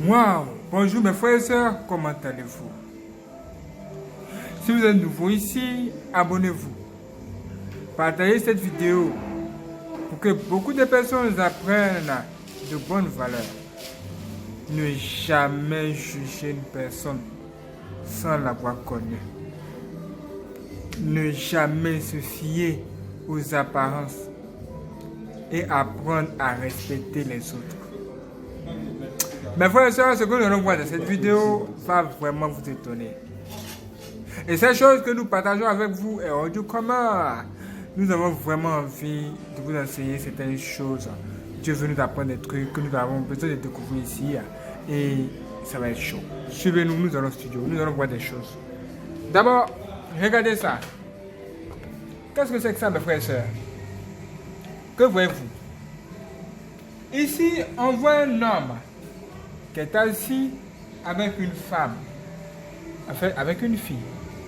Waouh! Bonjour mes frères et sœurs, comment allez-vous? Si vous êtes nouveau ici, abonnez-vous. Partagez cette vidéo pour que beaucoup de personnes apprennent de bonnes valeurs. Ne jamais juger une personne sans l'avoir connue. Ne jamais se fier aux apparences et apprendre à respecter les autres. Mes frères et sœurs, ce que nous allons voir dans cette vidéo va vraiment vous étonner. Et cette chose que nous partageons avec vous est hors du commun. Nous avons vraiment envie de vous enseigner certaines choses. Dieu veut nous apprendre des trucs que nous avons besoin de découvrir ici. Et ça va être chaud. Suivez-nous, nous allons au studio, nous allons voir des choses. D'abord, regardez ça. Qu'est-ce que c'est que ça, mes frères et sœurs? Que voyez-vous? Ici, on voit un homme qui est assis avec une femme, enfin avec une fille.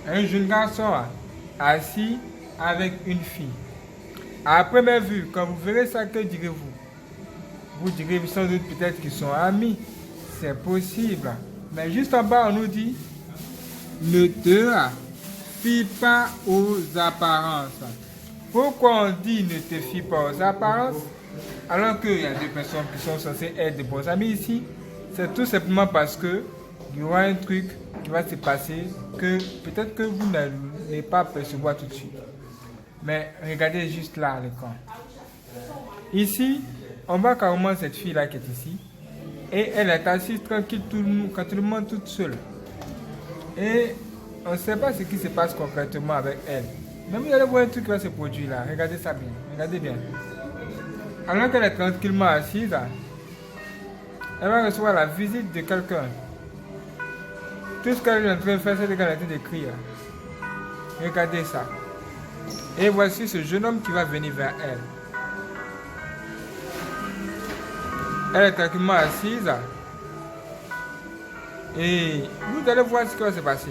Un jeune garçon assis avec une fille. À première vue, quand vous verrez ça, que direz-vous? Vous direz sans doute peut-être qu'ils sont amis. C'est possible. Mais juste en bas, on nous dit ne te fie pas aux apparences. Pourquoi on dit ne te fie pas aux apparences alors qu'il y a deux personnes qui sont censées être de bons amis ici? C'est tout simplement parce que il y aura un truc qui va se passer que peut-être que vous n'allez pas percevoir tout de suite. Mais regardez juste là l'écran. Ici, on voit carrément cette fille-là qui est ici. Et elle est assise tranquille, tranquillement toute seule. Et on ne sait pas ce qui se passe concrètement avec elle. Mais vous allez voir un truc qui va se produire là. Regardez ça bien. Regardez bien. Alors qu'elle est tranquillement assise, elle va recevoir la visite de quelqu'un. Tout ce qu'elle est en train de faire, c'est qu'elle est en train d'écrire. Regardez ça. Et voici ce jeune homme qui va venir vers elle. Elle est tranquillement assise. Et vous allez voir ce qui va se passer.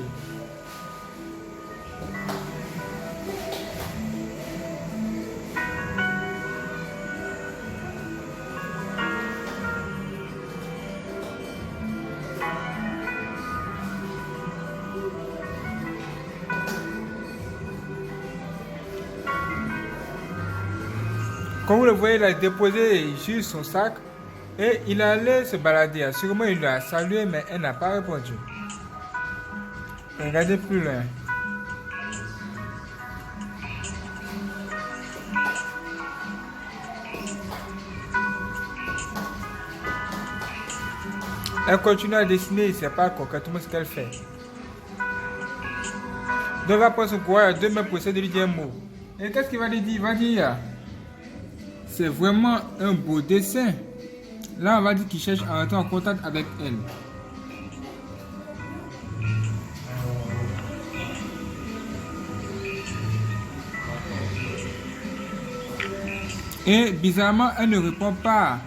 Comme vous le voyez, il a déposé sur son sac et il allait se balader. Sûrement, il lui a salué, mais elle n'a pas répondu. Regardez plus loin. Elle continue à dessiner, il ne sait pas concrètement ce qu'elle fait. Donc, il va prendre son courage demain pour essayer de lui dire un mot. Et qu'est-ce qu'il va lui dire? Il va dire c'est vraiment un beau dessin. Là, on va dire qu'il cherche à entrer en contact avec elle. Et bizarrement, elle ne répond pas.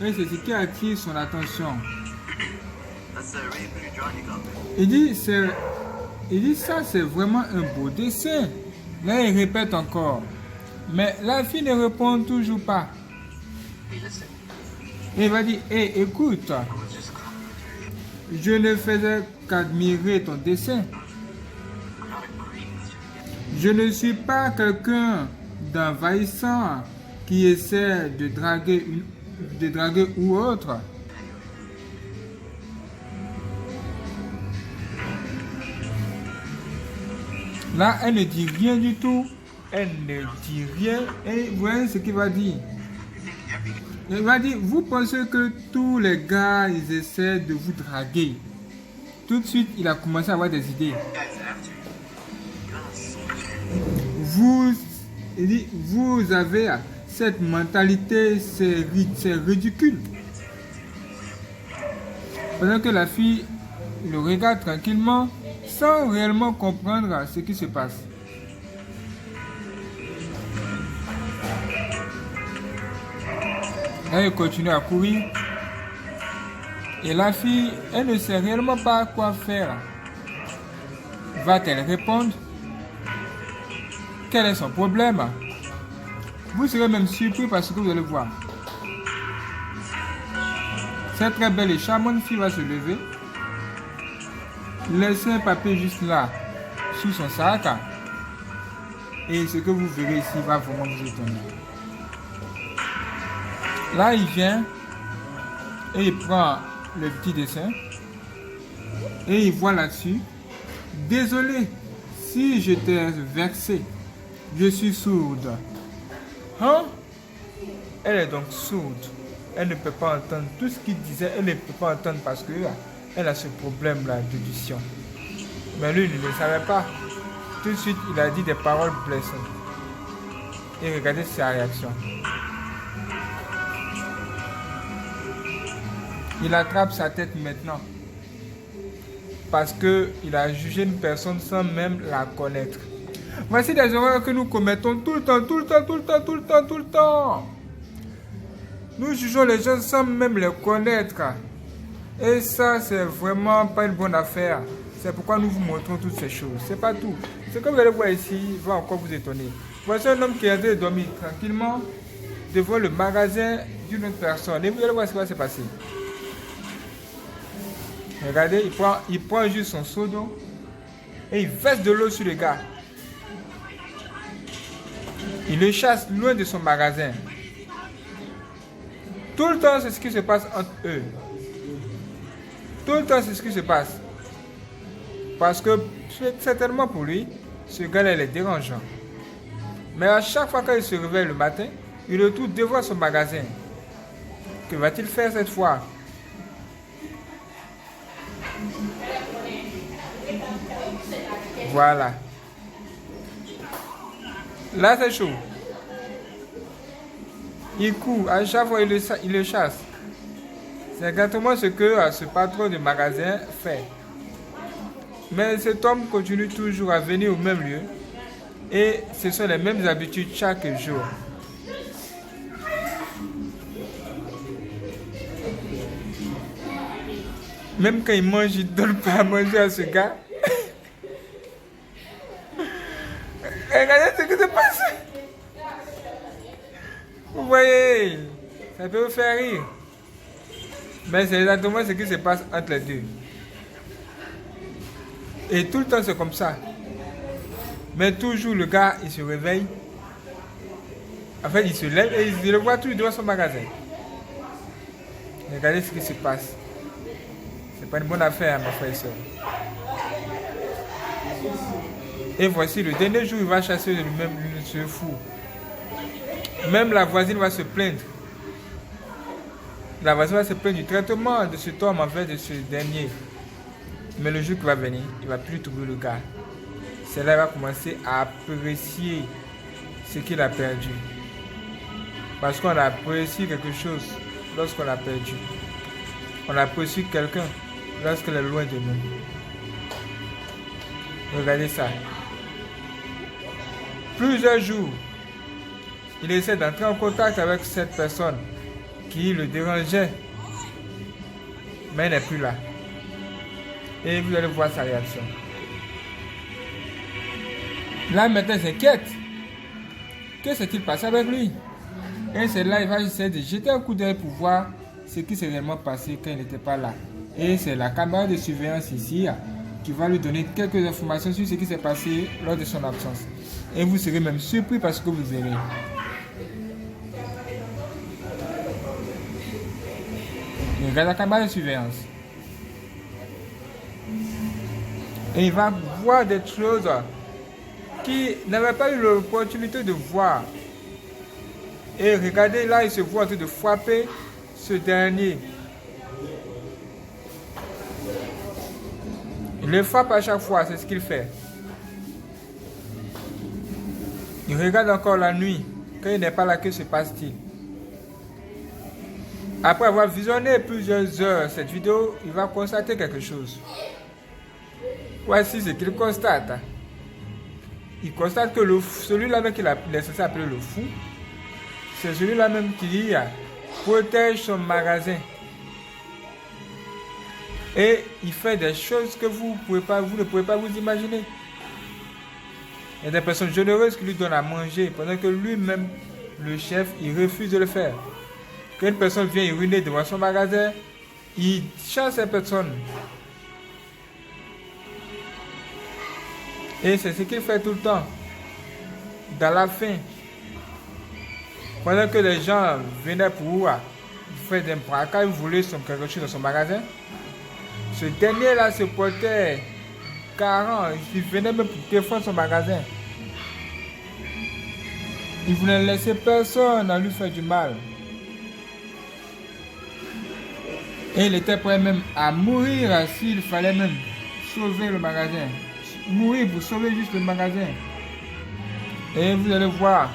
Et c'est ce qui attire son attention. Il dit ça, c'est vraiment un beau dessin. Là, il répète encore. Mais la fille ne répond toujours pas. Et il va dire, hé, écoute, je ne faisais qu'admirer ton dessin. Je ne suis pas quelqu'un d'envahissant qui essaie de draguer ou autre. Là, elle ne dit rien du tout. Elle ne dit rien. Et vous voyez ce qu'il va dire. Il va dire, vous pensez que tous les gars, ils essaient de vous draguer. Tout de suite, il a commencé à avoir des idées. Il dit, vous avez cette mentalité, c'est ridicule. Pendant que la fille le regarde tranquillement, sans réellement comprendre ce qui se passe. Elle continue à courir. Et la fille, elle ne sait réellement pas quoi faire. Va-t-elle répondre? Quel est son problème? Vous serez même surpris par ce que vous allez voir. Cette très belle et charmante fille va se lever, laisser un papier juste là, sous son sac. Et ce que vous verrez ici va vraiment vous étonner. Là, il vient et il prend le petit dessin et il voit là-dessus: désolé si je t'ai vexé, je suis sourde. Hein? Elle est donc sourde. Elle ne peut pas entendre tout ce qu'il disait. Elle ne peut pas entendre parce que elle a ce problème-là d'audition. Mais lui, il ne le savait pas. Tout de suite, il a dit des paroles blessantes. Et regardez sa réaction. Il attrape sa tête maintenant. Parce qu'il a jugé une personne sans même la connaître. Voici des erreurs que nous commettons tout le temps. Nous jugeons les gens sans même les connaître. Et ça, c'est vraiment pas une bonne affaire. C'est pourquoi nous vous montrons toutes ces choses. C'est pas tout. Ce que vous allez voir ici va encore vous étonner. Voici un homme qui est en train de dormir tranquillement devant le magasin d'une autre personne. Et vous allez voir ce qui va se passer. Regardez, il prend juste son seau d'eau et il verse de l'eau sur le gars. Il le chasse loin de son magasin. Tout le temps, c'est ce qui se passe entre eux. Tout le temps, c'est ce qui se passe. Parce que, certainement pour lui, ce gars-là, il est dérangeant. Mais à chaque fois qu'il se réveille le matin, il retourne devant son magasin. Que va-t-il faire cette fois? Voilà. Là, c'est chaud. Il court, à chaque fois, il le chasse. C'est exactement ce que ce patron de magasin fait. Mais cet homme continue toujours à venir au même lieu. Et ce sont les mêmes habitudes chaque jour. Même quand il mange, il ne donne pas à manger à ce gars. Regardez ce qui se passe. Vous voyez, ça peut vous faire rire. Mais c'est exactement ce qui se passe entre les deux. Et tout le temps, c'est comme ça. Mais toujours, le gars, il se réveille. En fait, il se lève et il le voit tout devant son magasin. Regardez ce qui se passe. C'est pas une bonne affaire, ma frère et soeur. Et voici, le dernier jour, il va chasser lui-même, ce fou. Même la voisine va se plaindre. La voisine va se plaindre du traitement de cet homme envers de ce dernier. Mais le jour qui va venir, il ne va plus trouver le gars. C'est là qu'il va commencer à apprécier ce qu'il a perdu. Parce qu'on apprécie quelque chose lorsqu'on l'a perdu. On apprécie quelqu'un lorsqu'il est loin de nous. Regardez ça. Plusieurs jours, il essaie d'entrer en contact avec cette personne qui le dérangeait. Mais elle n'est plus là. Et vous allez voir sa réaction. Là maintenant, il s'inquiète. Que s'est-il passé avec lui? Et c'est là qu'il va essayer de jeter un coup d'œil pour voir ce qui s'est réellement passé quand il n'était pas là. Et c'est la caméra de surveillance ici qui va lui donner quelques informations sur ce qui s'est passé lors de son absence. Et vous serez même surpris par ce que vous verrez. Regarde la caméra de surveillance. Et il va voir des choses qu'il n'avait pas eu l'opportunité de voir. Et regardez, là, il se voit en train de frapper ce dernier. Il le frappe à chaque fois, c'est ce qu'il fait. Il regarde encore la nuit. Quand il n'est pas là, que se passe-t-il? Après avoir visionné plusieurs heures cette vidéo, il va constater quelque chose. Voici ce qu'il constate. Il constate que celui-là même qu'il est censé appeler le fou, c'est celui-là même qui protège son magasin. Et il fait des choses que vous ne pouvez pas vous imaginer. Il y a des personnes généreuses qui lui donnent à manger, pendant que lui-même, le chef, il refuse de le faire. Quand une personne vient uriner devant son magasin, Il chasse ces personnes. Et c'est ce qu'il fait tout le temps. Dans la fin, pendant que les gens venaient pour faire des braquages, voulaient quelque chose dans son magasin, ce dernier-là se portait carrant. Il venait même pour défendre son magasin. Il voulait laisser personne à lui faire du mal. Et il était prêt même à mourir s'il fallait même sauver le magasin. Mourir pour sauver juste le magasin. Et vous allez voir,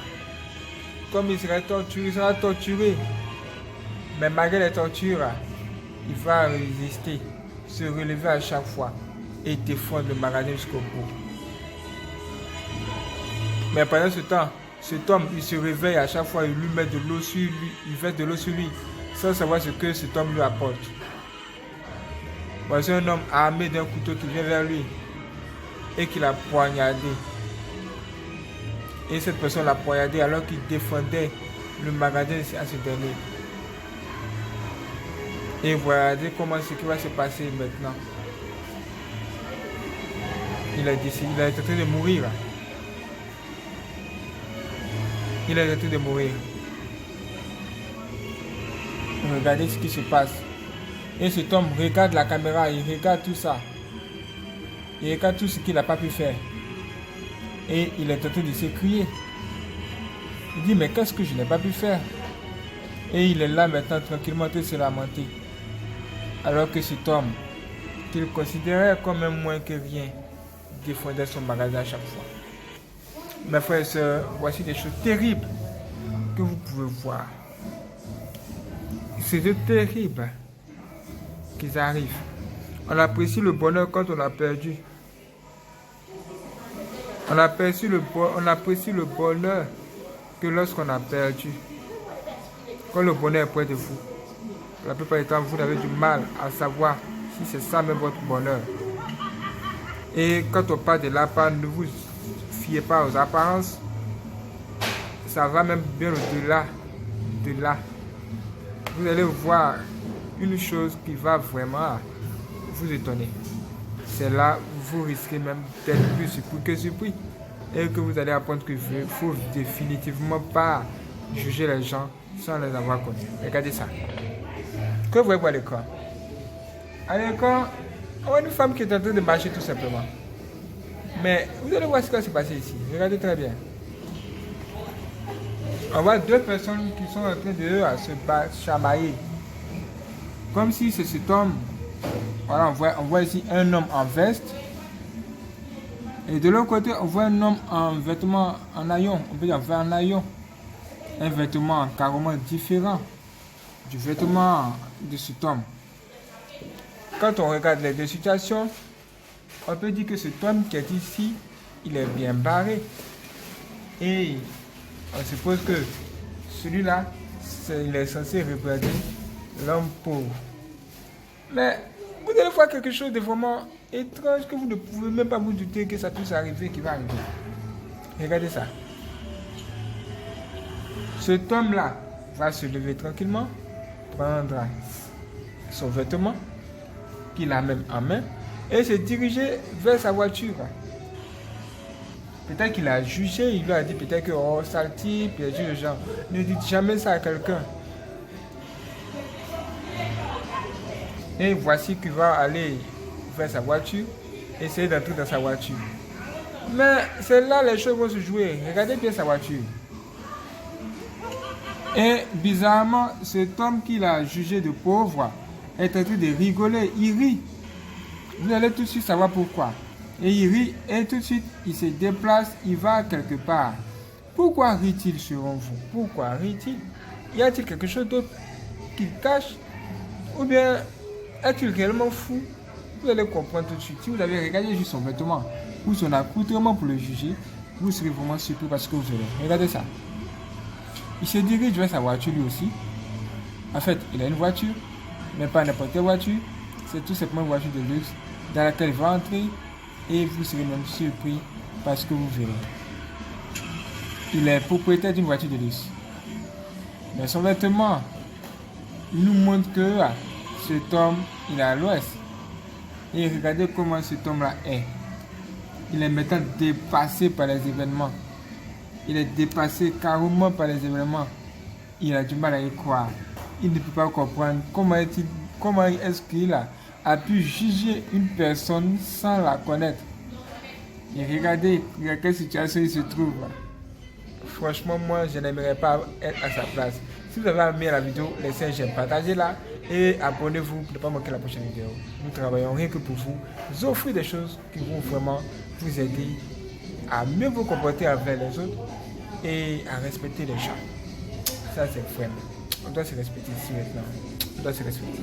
comme il sera torturé. Mais malgré les tortures, il va résister, se relever à chaque fois et défendre le magasin jusqu'au bout. Mais pendant ce temps, cet homme, il se réveille à chaque fois, il lui met de l'eau sur lui, il verse de l'eau sur lui, sans savoir ce que cet homme lui apporte. Voici un homme armé d'un couteau qui vient vers lui et qui l'a poignardé. Et cette personne l'a poignardé alors qu'il défendait le magasin à ce dernier. Et regardez comment ce qui va se passer maintenant. Il est en train de mourir. Il est en train de mourir. Regardez ce qui se passe. Et cet homme regarde la caméra, il regarde tout ça. Il regarde tout ce qu'il n'a pas pu faire. Et il est en train de s'écrier. Il dit, mais qu'est-ce que je n'ai pas pu faire? Et il est là maintenant tranquillement en train de se lamenter. Alors que cet homme, qu'il considérait comme un moins que rien, défendait son magasin à chaque fois. Mes frères et sœurs, voici des choses terribles que vous pouvez voir. C'est terrible qu'ils arrivent. On apprécie le bonheur quand on a perdu. On apprécie le bonheur que lorsqu'on a perdu. Quand le bonheur est près de vous, la plupart du temps, vous avez du mal à savoir si c'est ça même votre bonheur. Et quand on parle de l'apparence, ne vous fiez pas aux apparences. Ça va même bien au-delà de là. Vous allez voir une chose qui va vraiment vous étonner. C'est là où vous risquez même d'être plus surpris que surpris. Et que vous allez apprendre qu'il ne faut définitivement pas juger les gens sans les avoir connus. Regardez ça. Que voyez-vous à l'écran? À l'écran, on voit une femme qui est en train de marcher tout simplement. Mais vous allez voir ce qui va se passer ici. Regardez très bien. On voit deux personnes qui sont en train de se chamailler. Comme si c'est cet homme. Voilà, on voit ici un homme en veste. Et de l'autre côté, on voit un homme en vêtements en haillons. On peut dire en haillons. Un vêtement carrément différent du vêtement de cet homme. Quand on regarde les deux situations, on peut dire que cet homme qui est ici, il est bien barré. Et on suppose que celui-là, il est censé représenter l'homme pauvre. Mais vous allez voir quelque chose de vraiment étrange que vous ne pouvez même pas vous douter que ça puisse arriver, qui va arriver. Regardez ça. Cet homme-là va se lever tranquillement, prendre son vêtement, qu'il a même en main, et se diriger vers sa voiture. Peut-être qu'il a jugé, il lui a dit peut-être que oh, sale type, il a dit aux gens, ne dites jamais ça à quelqu'un. Et voici qu'il va aller vers sa voiture, essayer d'entrer dans sa voiture. Mais c'est là les choses vont se jouer. Regardez bien sa voiture. Et bizarrement, cet homme qu'il a jugé de pauvre est en train de rigoler. Il rit. Vous allez tout de suite savoir pourquoi. Et il rit et tout de suite il se déplace, il va quelque part. Pourquoi rit-il selon vous? Pourquoi rit-il? Y a-t-il quelque chose d'autre qu'il cache? Ou bien est-il réellement fou? Vous allez comprendre tout de suite. Si vous avez regardé juste son vêtement ou son accoutrement pour le juger, vous serez vraiment surpris parce que vous verrez. Regardez ça. Il se dirige vers sa voiture lui aussi. En fait, il a une voiture, mais pas n'importe quelle voiture. C'est tout simplement une voiture de luxe dans laquelle il va entrer et vous serez même surpris parce que vous verrez. Il est propriétaire d'une voiture de luxe. Mais son vêtement nous montre que cet homme, il est à l'ouest. Et regardez comment cet homme-là est. Il est maintenant dépassé par les événements. Il est dépassé carrément par les événements. Il a du mal à y croire. Il ne peut pas comprendre comment est-ce qu'il a pu juger une personne sans la connaître. Et regardez dans quelle situation il se trouve. Franchement, moi, je n'aimerais pas être à sa place. Si vous avez aimé la vidéo, laissez un j'aime, partagez-la et abonnez-vous pour ne pas manquer la prochaine vidéo. Nous travaillons rien que pour vous offrir des choses qui vont vraiment vous aider à mieux vous comporter avec les autres et à respecter les gens. Ça, c'est vraiment. On doit se respecter ici maintenant. On doit se respecter.